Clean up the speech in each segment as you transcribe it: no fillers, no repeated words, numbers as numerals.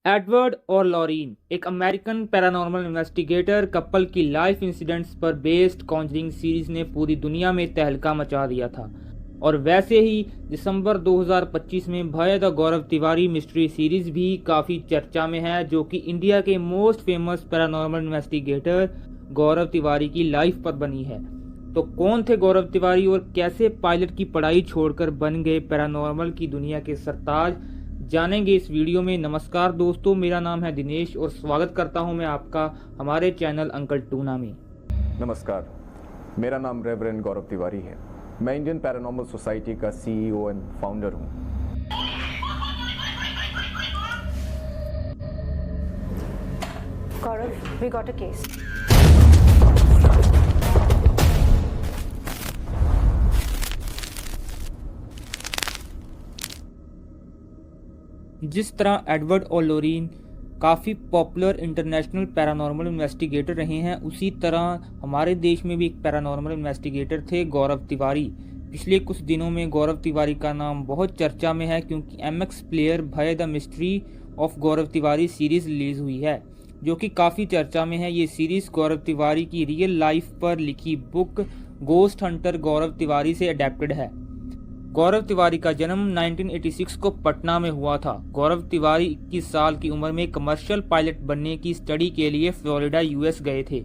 Edward और लॉरीन, एक American paranormal investigator couple की लाइफ इंसिडेंट्स पर बेस्ड कॉन्जरिंग सीरीज ने पूरी दुनिया में तहलका मचा दिया था। और वैसे ही दिसंबर 2025 में भय the Gaurav Tiwari mystery series भी काफ़ी चर्चा में है, जो कि इंडिया के मोस्ट फेमस पैरानॉर्मल इन्वेस्टिगेटर गौरव तिवारी की लाइफ पर बनी है। तो कौन थे गौरव तिवारी और कैसे पायलट की पढ़ाई छोड़कर बन गए पैरानॉर्मल की दुनिया के सरताज, जानेंगे इस वीडियो में। नमस्कार दोस्तों, मेरा नाम है दिनेश और स्वागत करता हूं मैं आपका हमारे चैनल अंकल टूना में। नमस्कार, मेरा नाम रेवरेंड गौरव तिवारी है। मैं इंडियन पैरानॉर्मल सोसाइटी का CEO एंड फाउंडर हूं। Gaurav, we got a case. जिस तरह एडवर्ड और लॉरीन काफ़ी पॉपुलर इंटरनेशनल पैरानॉर्मल इन्वेस्टिगेटर रहे हैं, उसी तरह हमारे देश में भी एक पैरानॉर्मल इन्वेस्टिगेटर थे गौरव तिवारी। पिछले कुछ दिनों में गौरव तिवारी का नाम बहुत चर्चा में है, क्योंकि MX प्लेयर भय the mystery of Gaurav Tiwari series release हुई है, जो कि काफ़ी चर्चा में है। ये सीरीज गौरव तिवारी की रियल लाइफ पर लिखी बुक गोस्ट हंटर गौरव तिवारी से अडेप्टेड है। गौरव तिवारी का जन्म 1986 को पटना में हुआ था। गौरव तिवारी 21 साल की उम्र में कमर्शियल पायलट बनने की स्टडी के लिए फ्लोरिडा US गए थे।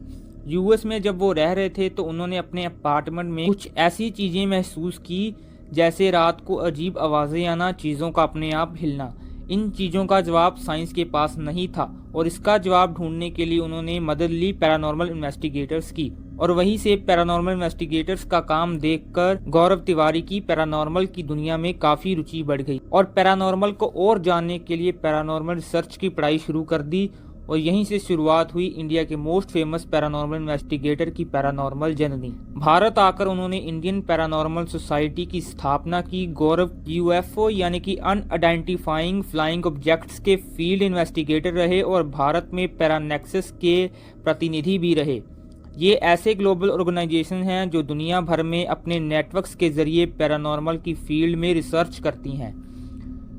US में जब वो रह रहे थे तो उन्होंने अपने अपार्टमेंट में कुछ ऐसी चीज़ें महसूस की, जैसे रात को अजीब आवाज़ें आना, चीज़ों का अपने आप हिलना। इन चीज़ों का जवाब साइंस के पास नहीं था और इसका जवाब ढूंढने के लिए उन्होंने मदद ली पैरानॉर्मल इन्वेस्टिगेटर्स की। और वहीं से पैरानॉर्मल इन्वेस्टिगेटर्स का काम देखकर गौरव तिवारी की पैरानॉर्मल की दुनिया में काफ़ी रुचि बढ़ गई और पैरानॉर्मल को और जानने के लिए पैरानॉर्मल रिसर्च की पढ़ाई शुरू कर दी। और यहीं से शुरुआत हुई इंडिया के मोस्ट फेमस पैरानॉर्मल इन्वेस्टिगेटर की पैरानॉर्मल जर्नी। भारत आकर उन्होंने इंडियन पैरानॉर्मल सोसाइटी की स्थापना की। गौरव UFO यानी कि अनआइडेंटिफाइंग फ्लाइंग ऑब्जेक्ट्स के फील्ड इन्वेस्टिगेटर रहे और भारत में पैरानेक्सस के प्रतिनिधि भी रहे। ये ऐसे ग्लोबल ऑर्गेनाइजेशन हैं जो दुनिया भर में अपने नेटवर्क्स के जरिए पैरानॉर्मल की फील्ड में रिसर्च करती हैं।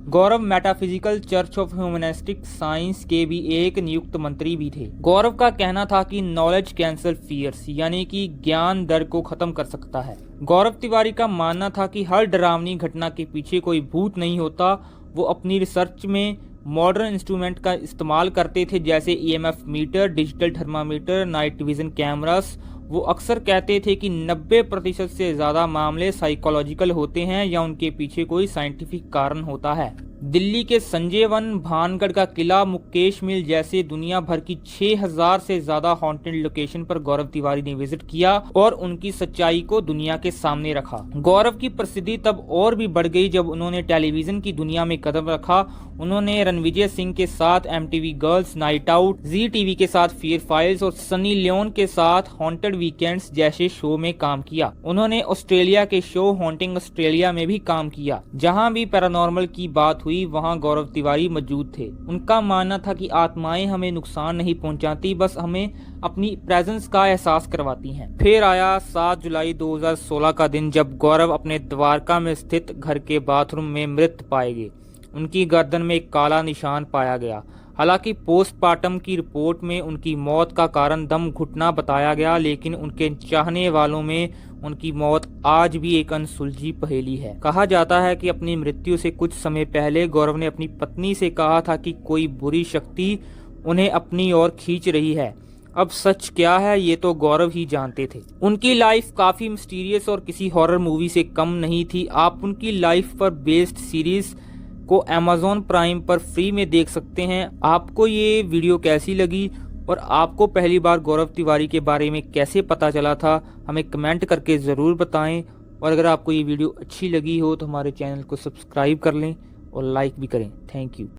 Gaurav metaphysical church of humanistic science के भी एक नियुक्त मंत्री भी थे। गौरव का कहना था कि नॉलेज कैंसल फियर्स, यानी कि ज्ञान डर को खत्म कर सकता है। गौरव तिवारी का मानना था कि हर डरावनी घटना के पीछे कोई भूत नहीं होता। वो अपनी रिसर्च में मॉडर्न इंस्ट्रूमेंट का इस्तेमाल करते थे, जैसे EMF meter, digital thermometer, night vision cameras. वो अक्सर कहते थे कि 90% से ज़्यादा मामले साइकोलॉजिकल होते हैं या उनके पीछे कोई साइंटिफिक कारण होता है। दिल्ली के संजय वन, भानगढ़ का किला, मुकेश मिल जैसे दुनिया भर की 6000 से ज़्यादा हॉन्टेड लोकेशन पर गौरव तिवारी ने विजिट किया और उनकी सच्चाई को दुनिया के सामने रखा। गौरव की प्रसिद्धि तब और भी बढ़ गई जब उन्होंने टेलीविजन की दुनिया में कदम रखा। उन्होंने रणविजय सिंह के साथ MTV girls night out, ZTV के साथ फियर फाइल्स और सनी लियोन के साथ हॉन्टेड वीकेंड्स जैसे शो में काम किया। उन्होंने ऑस्ट्रेलिया के शो हॉन्टिंग ऑस्ट्रेलिया में भी काम किया। जहां भी पैरानॉर्मल की बात हुई वहां गौरव तिवारी मौजूद थे। उनका मानना था कि आत्माएं हमें नुकसान नहीं पहुंचाती, बस हमें अपनी प्रेजेंस का एहसास करवाती हैं। फिर आया 7 जुलाई 2016 का दिन, जब गौरव अपने द्वारका में स्थित घर के बाथरूम में मृत पाए गए। उनकी गर्दन में एक काला निशान पाया गया। हालांकि पोस्टमार्टम की रिपोर्ट में उनकी मौत का कारण दम घुटना बताया गया, लेकिन उनके चाहने वालों में उनकी मौत आज भी एक अनसुलझी पहेली है। कहा जाता है कि अपनी मृत्यु से कुछ समय पहले गौरव ने अपनी पत्नी से कहा था कि कोई बुरी शक्ति उन्हें अपनी ओर खींच रही है। अब सच क्या है ये तो गौरव ही जानते थे। उनकी लाइफ काफ़ी मिस्टीरियस और किसी हॉरर मूवी से कम नहीं थी। आप उनकी लाइफ पर बेस्ड सीरीज को Amazon प्राइम पर फ्री में देख सकते हैं। आपको ये वीडियो कैसी लगी और आपको पहली बार गौरव तिवारी के बारे में कैसे पता चला था, हमें कमेंट करके ज़रूर बताएं। और अगर आपको ये वीडियो अच्छी लगी हो तो हमारे चैनल को सब्सक्राइब कर लें और लाइक भी करें। Thank you.